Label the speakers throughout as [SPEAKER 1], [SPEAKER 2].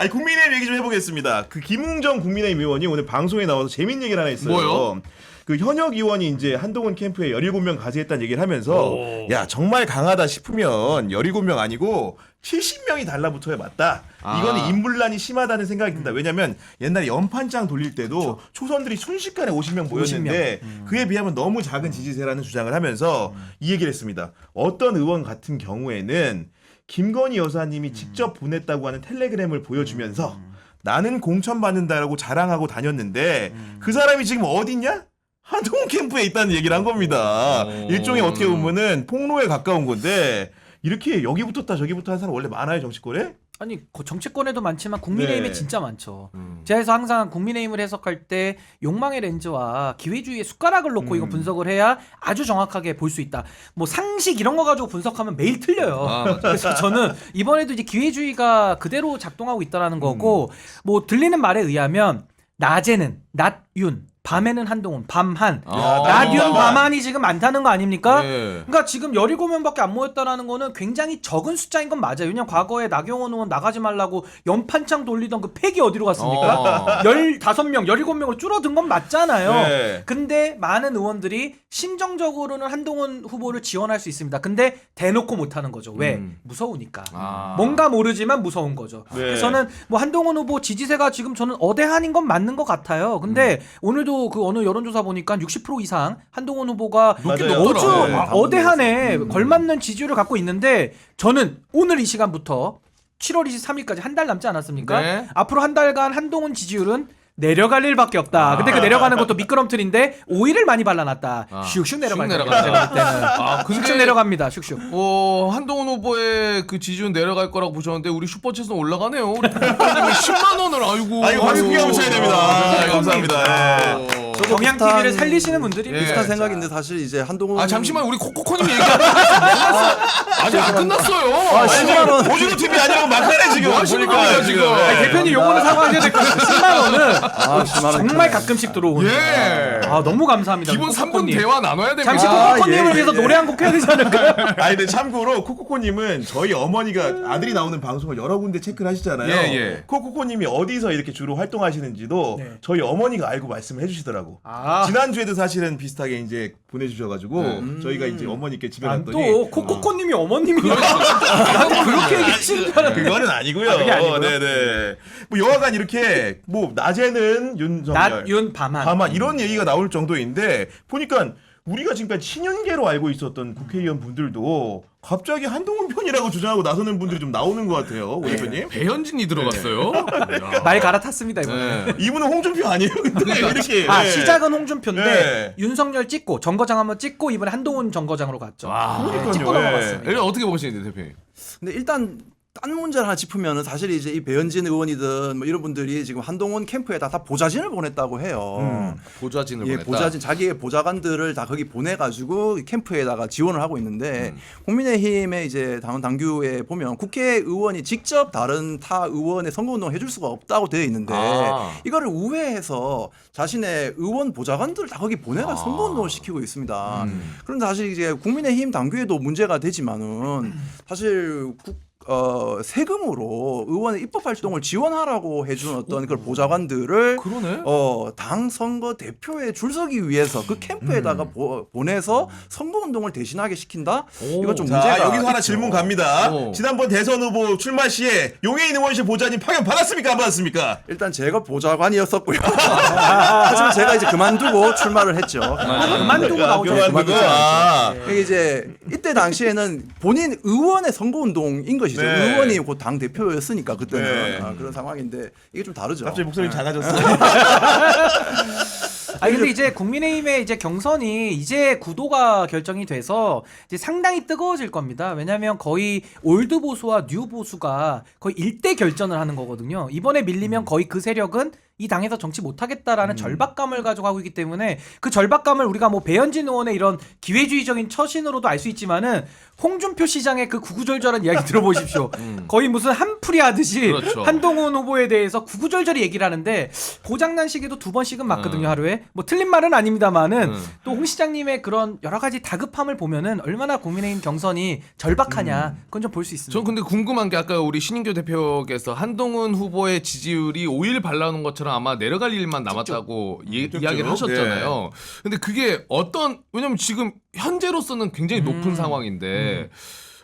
[SPEAKER 1] 아니 국민의힘 얘기 좀 해보겠습니다. 그 김웅정 국민의힘 의원이 오늘 방송에 나와서 재밌는 얘기를 하나 했어요.
[SPEAKER 2] 뭐요?
[SPEAKER 1] 그 현역 의원이 이제 한동훈 캠프에 17명 가세했다는 얘기를 하면서 야 정말 강하다 싶으면 17명 아니고 70명이 달라붙어야 맞다. 이거는 인물난이 심하다는 생각이 든다. 왜냐면 옛날에 연판장 돌릴 때도 초선들이 순식간에 50명 모였는데 그에 비하면 너무 작은 지지세라는 주장을 하면서 이 얘기를 했습니다. 어떤 의원 같은 경우에는 김건희 여사님이 직접 보냈다고 하는 텔레그램을 보여주면서 나는 공천 받는다라고 자랑하고 다녔는데 그 사람이 지금 어딨냐? 한동훈 캠프에 있다는 얘기를 한 겁니다. 일종의 어떻게 보면은 폭로에 가까운 건데 이렇게 여기 붙었다 저기 붙었다 하는 사람 원래 많아요 정치권에?
[SPEAKER 3] 아니 정치권에도 많지만 국민의힘에
[SPEAKER 1] 네.
[SPEAKER 3] 진짜 많죠. 제가 그래서 항상 국민의힘을 해석할 때 욕망의 렌즈와 기회주의의 숟가락을 놓고 이거 분석을 해야 아주 정확하게 볼 수 있다. 뭐 상식 이런 거 가지고 분석하면 매일 틀려요. 그래서 저는 이번에도 이제 기회주의가 그대로 작동하고 있다라는 거고 뭐 들리는 말에 의하면 낮에는 낮윤 밤에는 한동훈, 밤한, 낮윤, 밤한이 지금 많다는 거 아닙니까?
[SPEAKER 2] 네.
[SPEAKER 3] 그러니까 지금 17명밖에 안 모였다라는 거는 굉장히 적은 숫자인 건 맞아요. 왜냐면 과거에 나경원 의원 나가지 말라고 연판창 돌리던 그 팩이 어디로 갔습니까? 15명, 17명으로 줄어든 건 맞잖아요.
[SPEAKER 1] 네.
[SPEAKER 3] 근데 많은 의원들이 심정적으로는 한동훈 후보를 지원할 수 있습니다. 근데 대놓고 못하는 거죠. 왜? 무서우니까. 뭔가 모르지만 무서운 거죠.
[SPEAKER 1] 네.
[SPEAKER 3] 그래서 저는 뭐 한동훈 후보 지지세가 지금 저는 어대한인 건 맞는 것 같아요. 근데 오늘도 그 어느 여론조사 보니까 60% 이상 한동훈 후보가
[SPEAKER 1] 맞아요.
[SPEAKER 3] 아주
[SPEAKER 1] 네.
[SPEAKER 3] 어대한에 걸맞는 지지율을 갖고 있는데 저는 오늘 이 시간부터 7월 23일까지 한 달 남지 않았습니까?
[SPEAKER 2] 네.
[SPEAKER 3] 앞으로 한 달간 한동훈 지지율은 내려갈 일밖에 없다. 근데 그 내려가는 것도 미끄럼틀인데 오일을 많이 발라놨다. 슉슉 내려갈 거예요.
[SPEAKER 2] 내려간다.
[SPEAKER 3] 제가 볼 때는. 슉슉 내려갑니다. 슉슉.
[SPEAKER 2] 한동훈 후보의 그 지지율 내려갈 거라고 보셨는데 우리 슈퍼챗은 올라가네요. 우리 10만 원을 알고.
[SPEAKER 1] 아이고 크게 감사해야 됩니다.
[SPEAKER 2] 네,
[SPEAKER 1] 감사합니다. 예.
[SPEAKER 3] 경향 TV를 살리시는 분들이
[SPEAKER 2] 예.
[SPEAKER 4] 비슷한 생각인데 사실 이제 한동훈
[SPEAKER 2] 잠시만 우리 코코코님 얘기하는 아직 안 끝났어요.
[SPEAKER 1] 아니 오징어 TV 아니라고 막하네 지금.
[SPEAKER 2] 뭐 하시는
[SPEAKER 1] 보니까
[SPEAKER 2] 거예요, 지금?
[SPEAKER 1] 예.
[SPEAKER 3] 대표님 요거는 사과하셔야 될 것 같아요. 10만 원은
[SPEAKER 4] 10만 원
[SPEAKER 3] 정말 가끔씩 들어오는.
[SPEAKER 2] 예.
[SPEAKER 3] 아 너무 감사합니다.
[SPEAKER 2] 기본 3분
[SPEAKER 3] 코코코님.
[SPEAKER 2] 대화 나눠야 됩니다.
[SPEAKER 3] 잠시 코코코님을
[SPEAKER 4] 예,
[SPEAKER 3] 위해서
[SPEAKER 4] 예.
[SPEAKER 3] 노래 한 곡 해야 되지 않을까요?
[SPEAKER 1] 아니 근데 참고로 코코코님은 저희 어머니가 아들이 나오는 방송을 여러 군데 체크를 하시잖아요.
[SPEAKER 2] 예, 예.
[SPEAKER 1] 코코코님이 어디서 이렇게 주로 활동하시는지도
[SPEAKER 3] 네.
[SPEAKER 1] 저희 어머니가 알고 말씀을 해주시더라고.
[SPEAKER 3] 아.
[SPEAKER 1] 지난주에도 사실은 비슷하게 이제 보내주셔가지고 저희가 이제 어머니께 집에
[SPEAKER 3] 난
[SPEAKER 1] 갔더니
[SPEAKER 3] 또 코코코님이 어머님이야. 나도 그렇게 얘기하시는 줄 알았는데.
[SPEAKER 1] 그거는 아니고요.
[SPEAKER 3] 그게 아니고요?
[SPEAKER 1] 네네. 뭐 여하간 이렇게 뭐 낮에는 윤석열,
[SPEAKER 3] 낮윤 밤한.
[SPEAKER 1] 밤한 이런 얘기가 나올 정도인데 보니까 우리가 지금까지 친윤계로 알고 있었던 국회의원 분들도 갑자기 한동훈 편이라고 주장하고 나서는 분들이 좀 나오는 것 같아요, 오 대표님.
[SPEAKER 2] 배현진이 들어갔어요.
[SPEAKER 3] 말 갈아탔습니다 이번에.
[SPEAKER 2] 네.
[SPEAKER 1] 이분은 홍준표 아니에요, 근데 이렇게.
[SPEAKER 3] 아
[SPEAKER 1] 네.
[SPEAKER 3] 시작은 홍준표인데
[SPEAKER 1] 네.
[SPEAKER 3] 윤석열 찍고 정거장 한번 찍고 이번에 한동훈 정거장으로 갔죠.
[SPEAKER 1] 그러니까요.
[SPEAKER 3] 찍고
[SPEAKER 1] 예.
[SPEAKER 3] 넘어갔습니다.
[SPEAKER 2] 이거 어떻게 보시는데 대표님?
[SPEAKER 4] 근데 일단 딴 문제를 하나 짚으면은 사실 이제 이 배현진 의원이든 뭐 이런 분들이 지금 한동훈 캠프에다 다 보좌진을 보냈다고 해요.
[SPEAKER 2] 보좌진을
[SPEAKER 4] 예,
[SPEAKER 2] 보냈다.
[SPEAKER 4] 보좌진 자기의 보좌관들을 다 거기 보내가지고 캠프에다가 지원을 하고 있는데 국민의힘의 이제 당규에 보면 국회의원이 직접 다른 타 의원의 선거운동을 해줄 수가 없다고 되어 있는데 이거를 우회해서 자신의 의원 보좌관들을 다 거기 보내가지고 선거운동을 시키고 있습니다. 그런데 사실 이제 국민의힘 당규에도 문제가 되지만은 사실 세금으로 의원의 입법 활동을 지원하라고 해준 어떤 그 보좌관들을
[SPEAKER 2] 그러네.
[SPEAKER 4] 당 선거 대표에 줄 서기 위해서 그 캠프에다가 보내서 선거 운동을 대신하게 시킨다. 이건 좀
[SPEAKER 1] 자,
[SPEAKER 4] 문제가
[SPEAKER 1] 여기서 하나
[SPEAKER 4] 있죠.
[SPEAKER 1] 질문 갑니다.
[SPEAKER 2] 오.
[SPEAKER 1] 지난번 대선 후보 출마 시에 용해인 의원실 보좌님 파견 받았습니까? 안 받았습니까?
[SPEAKER 4] 일단 제가 보좌관이었었고요. 하지만 제가 이제 그만두고 출마를 했죠.
[SPEAKER 3] 그만두고 나오죠.
[SPEAKER 1] 그만두고. 아.
[SPEAKER 4] 이게 이제 이때 당시에는 본인 의원의 선거 운동인 것이죠.
[SPEAKER 1] 네.
[SPEAKER 4] 의원이 곧 당 대표였으니까 그때는
[SPEAKER 1] 네.
[SPEAKER 4] 그런 상황인데 이게 좀 다르죠.
[SPEAKER 1] 갑자기 목소리 작아졌어요.
[SPEAKER 3] 아니 근데 이제 국민의힘의 이제 경선이 이제 구도가 결정이 돼서 이제 상당히 뜨거워질 겁니다. 왜냐하면 거의 올드 보수와 뉴 보수가 거의 일대 결전을 하는 거거든요. 이번에 밀리면 거의 그 세력은 이 당에서 정치 못하겠다라는 절박감을 가지고 하고 있기 때문에 그 절박감을 우리가 뭐 배현진 의원의 이런 기회주의적인 처신으로도 알 수 있지만은 홍준표 시장의 그 구구절절한 이야기 들어보십시오. 거의 무슨 한풀이 하듯이
[SPEAKER 2] 그렇죠.
[SPEAKER 3] 한동훈 후보에 대해서 구구절절히 얘기를 하는데 고장난 시계도 2번씩은 맞거든요 하루에. 뭐 틀린 말은 아닙니다만은 또 홍 시장님의 그런 여러 가지 다급함을 보면은 얼마나 국민의힘 경선이 절박하냐 그건 좀 볼 수 있습니다.
[SPEAKER 2] 전 근데 궁금한 게 아까 우리 신인교 대표께서 한동훈 후보의 지지율이 오일 발라놓은 것처럼 아마 내려갈 일만 남았다고 이야기를 하셨잖아요. 근데 그게 왜냐면 지금 현재로서는 굉장히 높은 상황인데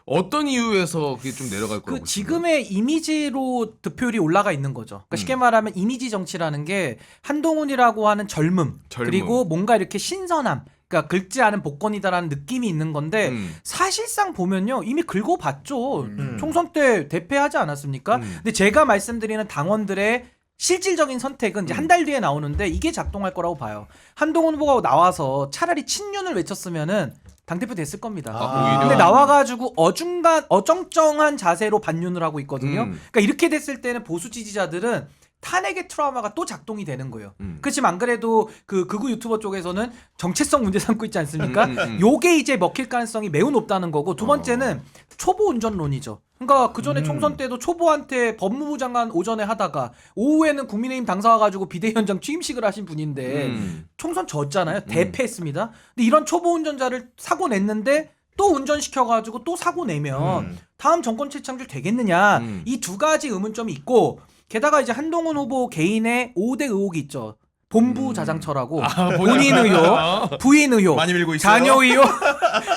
[SPEAKER 2] 어떤 이유에서 그게 좀 내려갈 거라고
[SPEAKER 3] 그 지금의 이미지로 득표율이 올라가 있는 거죠. 그러니까 쉽게 말하면 이미지 정치라는 게 한동훈이라고 하는 젊음. 그리고 뭔가 이렇게 신선함. 그러니까 긁지 않은 복권이다라는 느낌이 있는 건데 사실상 보면요 이미 긁어봤죠. 총선 때 대패하지 않았습니까? 근데 제가 말씀드리는 당원들의 실질적인 선택은 이제 한 달 뒤에 나오는데 이게 작동할 거라고 봐요. 한동훈 후보가 나와서 차라리 친윤을 외쳤으면은 당대표 됐을 겁니다.
[SPEAKER 2] 오히려?
[SPEAKER 3] 근데 나와가지고 어정쩡한 자세로 반윤을 하고 있거든요. 그러니까 이렇게 됐을 때는 보수 지지자들은 탄핵의 트라우마가 또 작동이 되는 거예요. 그렇지만 안 그래도 그 극우 유튜버 쪽에서는 정체성 문제 삼고 있지 않습니까? 요게 이제 먹힐 가능성이 매우 높다는 거고 두 번째는 초보 운전론이죠. 그러니까 그 전에 총선 때도 초보한테 법무부 장관 오전에 하다가 오후에는 국민의힘 당사 와가지고 비대위원장 취임식을 하신 분인데 총선 졌잖아요. 대패했습니다. 근데 이런 초보 운전자를 사고 냈는데 또 운전시켜가지고 또 사고 내면 다음 정권 재창출 되겠느냐 이 두 가지 의문점이 있고 게다가 이제 한동훈 후보 개인의 5대 의혹이 있죠. 본부 자장처라고 본인 의혹, 부인 의혹,
[SPEAKER 1] 많이 밀고 있어요.
[SPEAKER 3] 자녀 의혹,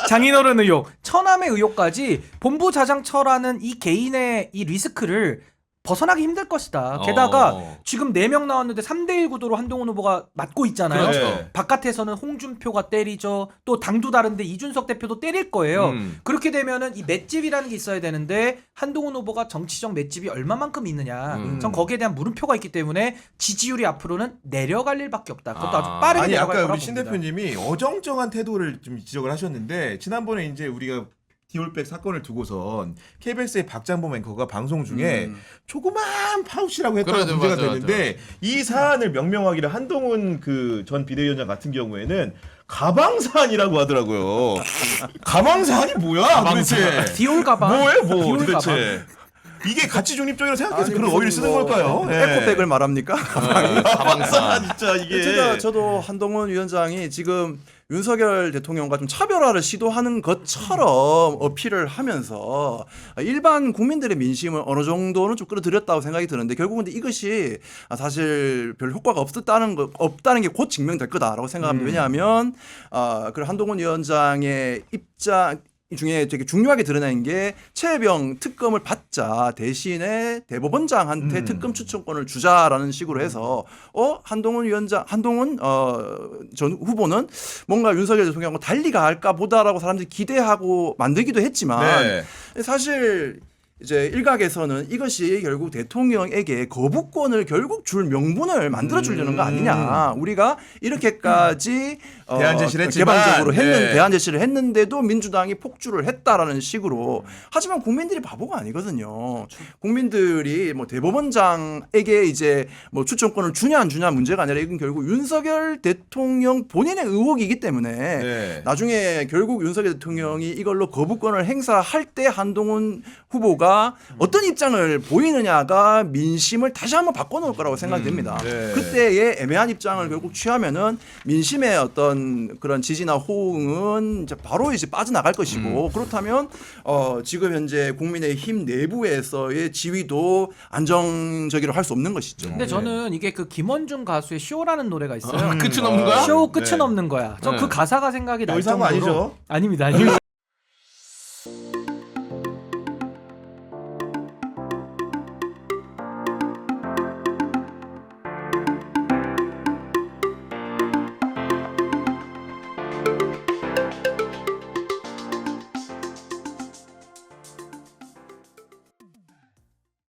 [SPEAKER 3] 장인어른 의혹, 처남의 의혹까지 본부 자장처라는 이 개인의 이 리스크를 벗어나기 힘들 것이다. 게다가 지금 4명 나왔는데 3대1 구도로 한동훈 후보가 맡고 있잖아요.
[SPEAKER 2] 그렇죠.
[SPEAKER 3] 바깥에서는 홍준표가 때리죠. 또 당도 다른데 이준석 대표도 때릴 거예요. 그렇게 되면은 이 맷집이라는 게 있어야 되는데 한동훈 후보가 정치적 맷집이 얼마만큼 있느냐. 전 거기에 대한 물음표가 있기 때문에 지지율이 앞으로는 내려갈 일밖에 없다. 그것도 아주 빠르게
[SPEAKER 1] 아니
[SPEAKER 3] 내려갈
[SPEAKER 1] 아까
[SPEAKER 3] 거라고
[SPEAKER 1] 우리 신
[SPEAKER 3] 봅니다.
[SPEAKER 1] 대표님이 어정쩡한 태도를 좀 지적을 하셨는데 지난번에 이제 우리가 디올백 사건을 두고선 KBS의 박장범 앵커가 방송 중에 조그만 파우치라고 했다가
[SPEAKER 2] 그러죠,
[SPEAKER 1] 문제가
[SPEAKER 2] 맞아,
[SPEAKER 1] 됐는데 이 사안을 명명하기를 한동훈 그 전 비대위원장 같은 경우에는 가방 사안이라고 하더라고요. 가방 사안이 뭐야 도대체?
[SPEAKER 3] 디올 가방.
[SPEAKER 1] 뭐예요 뭐
[SPEAKER 3] 디올
[SPEAKER 1] 도대체? 이게 가치 중립적이라고 생각해서
[SPEAKER 4] 아니,
[SPEAKER 1] 그런 어휘를 쓰는 걸까요?
[SPEAKER 4] 에코백을 말합니까?
[SPEAKER 1] 가방사 진짜 이게.
[SPEAKER 4] 저도 한동훈 위원장이 지금 윤석열 대통령과 좀 차별화를 시도하는 것처럼 어필을 하면서 일반 국민들의 민심을 어느 정도는 좀 끌어들였다고 생각이 드는데 결국은 이것이 사실 별 효과가 없다는 게 곧 증명될 거다라고 생각합니다. 왜냐하면 그 한동훈 위원장의 입장 중에 되게 중요하게 드러낸 게 최혜병 특검을 받자 대신에 대법원장한테 특검 추천권을 주자라는 식으로 해서 한동훈 전 후보는 뭔가 윤석열 대통령하고 달리 갈까 보다라고 사람들이 기대하고 만들기도 했지만
[SPEAKER 1] 네.
[SPEAKER 4] 사실 이제 일각에서는 이것이 결국 대통령에게 거부권을 결국 줄 명분을 만들어 주려는 거 아니냐. 우리가 이렇게까지
[SPEAKER 1] 대안 제시를 했지만,
[SPEAKER 4] 개방적으로
[SPEAKER 1] 네.
[SPEAKER 4] 대안 제시를 했는데도 민주당이 폭주를 했다라는 식으로. 하지만 국민들이 바보가 아니거든요. 국민들이 뭐 대법원장에게 이제 뭐 추천권을 주냐 안 주냐 문제가 아니라 이건 결국 윤석열 대통령 본인의 의혹이기 때문에
[SPEAKER 1] 네.
[SPEAKER 4] 나중에 결국 윤석열 대통령이 이걸로 거부권을 행사할 때 한동훈 후보가 어떤 입장을 보이느냐가 민심을 다시 한번 바꿔놓을 거라고 생각됩니다.
[SPEAKER 1] 네.
[SPEAKER 4] 그때의 애매한 입장을 결국 취하면은 민심의 어떤 그런 지지나 호응은 이제 바로 이제 빠져나갈 것이고 그렇다면 지금 현재 국민의힘 내부에서의 지위도 안정적이라 할 수 없는 것이죠.
[SPEAKER 3] 근데 저는 이게 그 김원중 가수의 쇼라는 노래가 있어요.
[SPEAKER 2] 끝은 없는 거야?
[SPEAKER 3] 쇼 끝은
[SPEAKER 1] 네.
[SPEAKER 3] 없는 거야. 전 그
[SPEAKER 2] 네.
[SPEAKER 3] 가사가 생각이 날
[SPEAKER 1] 여기서 한거
[SPEAKER 3] 정도로
[SPEAKER 1] 아니죠?
[SPEAKER 3] 아닙니다. 아닙니다.